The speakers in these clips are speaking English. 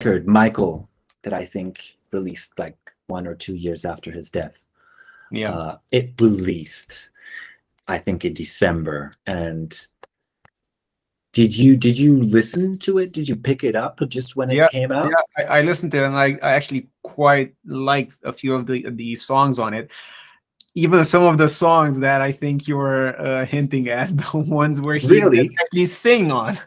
record, Michael, that I think released like 1 or 2 years after his death. Yeah. It released, I think, in December. And did you listen to it? Did you pick it up just when it Yeah, came out? yeah, I listened to it, and I actually quite liked a few of the songs on it. Even some of the songs that I think you were hinting at, the ones where he did Really? actually sing on.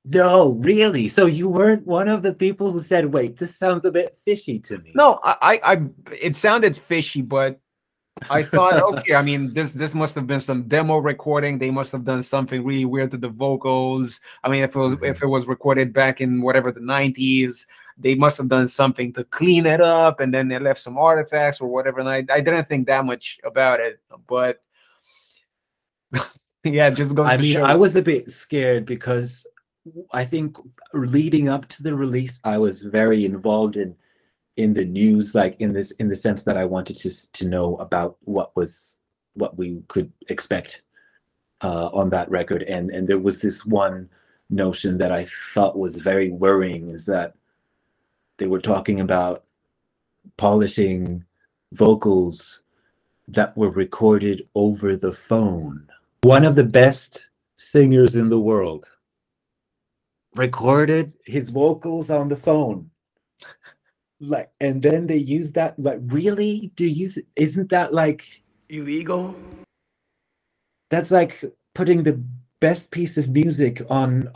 No, really. So you weren't one of the people who said, "Wait, this sounds a bit fishy to me." No, it sounded fishy, but I thought, okay, I mean, this must have been some demo recording. They must have done something really weird to the vocals. I mean, if it was recorded back in whatever the 90s, they must have done something to clean it up, and then they left some artifacts or whatever. And I didn't think that much about it, but yeah, it just goes I to mean, show. I was a bit scared because I think leading up to the release, I was very involved in the news, like in the sense that I wanted to know about what we could expect on that record, and there was this one notion that I thought was very worrying, is that they were talking about polishing vocals that were recorded over the phone. One of the best singers in the world recorded his vocals on the phone. Like, and then they use that. Like, really? Isn't that like Illegal? that's like putting the best piece of music on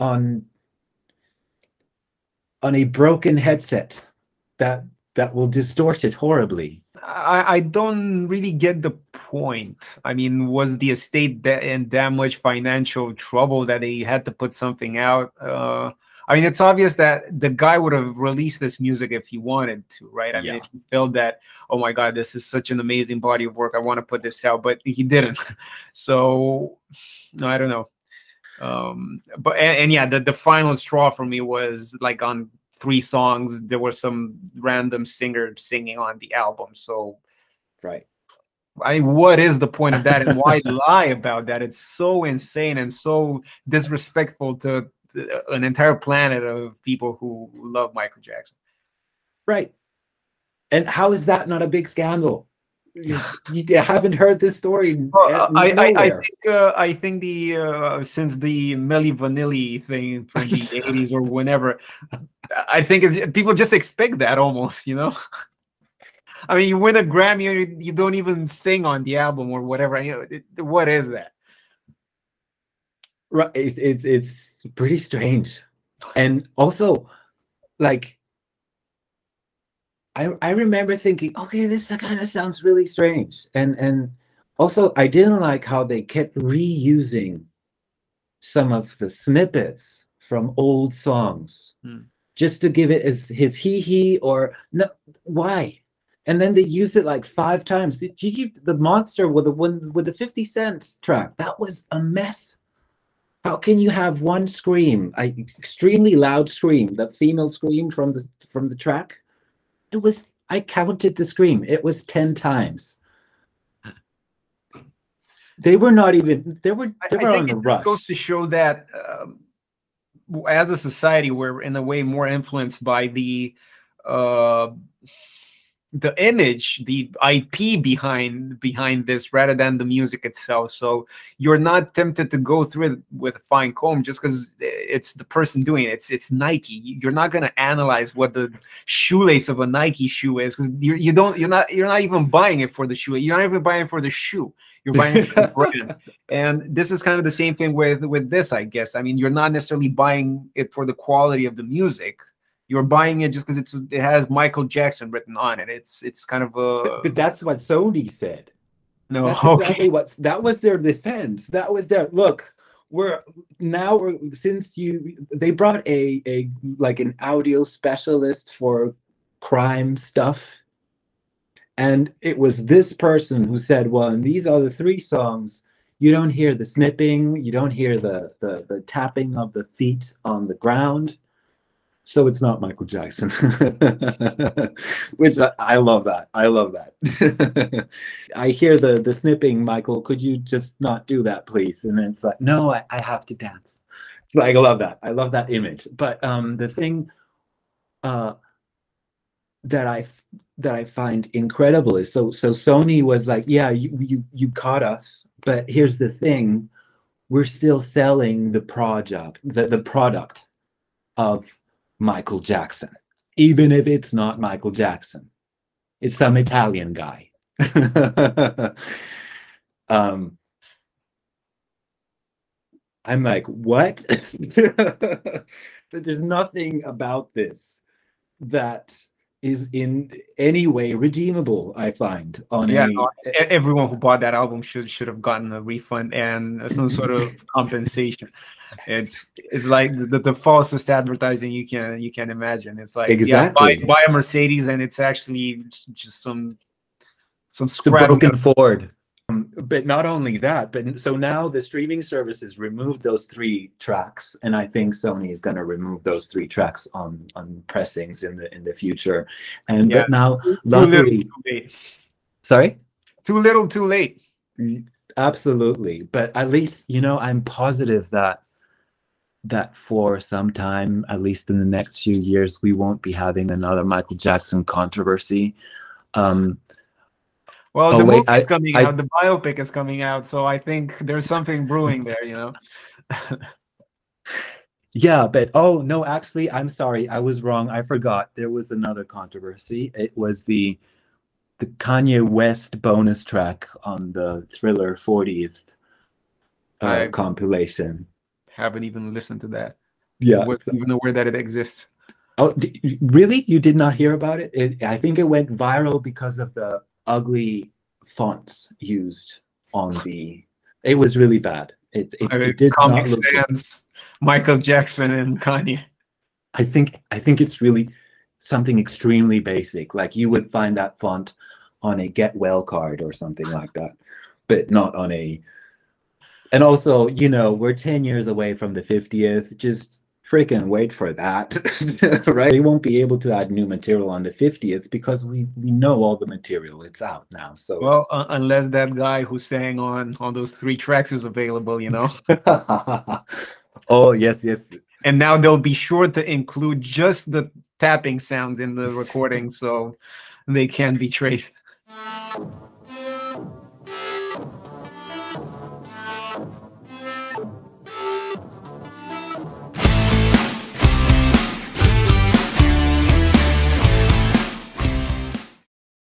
a broken headset that will distort it horribly. I don't really get the point. I mean, was the estate in that much financial trouble that they had to put something out? I mean, it's obvious that the guy would have released this music if he wanted to, right? I mean, if he felt that, oh my God, this is such an amazing body of work, I want to put this out, but he didn't. So, no, I don't know. But yeah, the final straw for me was like on 3 songs, there was some random singer singing on the album. So, Right. what is the point of that, and why lie about that? It's so insane and so disrespectful to an entire planet of people who love Michael Jackson. Right. And how is that not a big scandal? You haven't heard this story nowhere. I think the since the Milli Vanilli thing from the 80s or whenever, I think people just expect that almost, you know. I mean, you win a Grammy, you don't even sing on the album or whatever. You know, what is that? Right. It's pretty strange, and also, like, I remember thinking, okay, this kind of sounds really strange, and also I didn't like how they kept reusing some of the snippets from old songs just to give it as his he or no, why? And then they used it like 5 times. The monster with the 50 Cent track, that was a mess. How can you have one scream, an extremely loud scream, the female scream from the track? I counted the scream. It was 10 times. They were not even, they were on the rush. This goes to show that as a society, we're in a way more influenced by the image, the IP behind this, rather than the music itself. So you're not tempted to go through it with a fine comb just because it's the person doing it. It's Nike. You're not gonna analyze what the shoelace of a Nike shoe is, because you're not even buying it for the shoe. You're not even buying it for the shoe. You're buying it for the brand. And this is kind of the same thing with this, I guess. I mean, you're not necessarily buying it for the quality of the music. You're buying it just because it has Michael Jackson written on it. It's kind of a. But that's what Sony said. No, that's exactly that was their defense. That was their look. Since they brought a like an audio specialist for crime stuff, and it was this person who said, well, in these other 3 songs, you don't hear the snipping, you don't hear the tapping of the feet on the ground. So it's not Michael Jackson, which I love that. I love that. I hear the snipping, Michael, could you just not do that, please? And it's like, no, I have to dance. So I love that. I love that image. But the thing uh, that I find incredible is so Sony was like, yeah, you caught us, but here's the thing, we're still selling the product of Michael Jackson, even if it's not Michael Jackson. It's some Italian guy. I'm like, what? There's nothing about this that is in any way redeemable, I find, on Yeah, a no, everyone who bought that album should have gotten a refund and some sort of compensation. It's like the falsest advertising you can imagine. It's like, yeah, exactly. buy a Mercedes, and it's actually just some It's a scrap broken metal. Ford. But not only that, but so now the streaming services removed those 3 tracks, and I think Sony is going to remove those 3 tracks on pressings in the future. And Yeah, but now, too little, luckily, too late. sorry, Too little, too late. absolutely. But at least, you know, I'm positive that for some time, at least in the next few years, we won't be having another Michael Jackson controversy. Well, Oh the wait, movie's coming out, the biopic is coming out, so I think there's something brewing there, you know. yeah, but oh no, actually, I'm sorry, I was wrong. I forgot. There was another controversy. It was the Kanye West bonus track on the Thriller 40th I compilation. haven't even listened to that. Yeah. Wasn't even aware that it exists. Oh, really? You did not hear about it? I think it went viral because of the ugly fonts used on the. It was really bad. It did Comic not look good. Sans, Michael Jackson and Kanye. I think it's really something extremely basic. Like you would find that font on a get well card or something like that, but not on a. And also, you know, we're 10 years away from the 50th. Just freaking wait for that, right? They won't be able to add new material on the 50th because we know all the material. It's out now. So Well, it's unless that guy who sang on those 3 tracks is available, you know. oh yes, yes. And now they'll be sure to include just the tapping sounds in the recording, so they can be traced.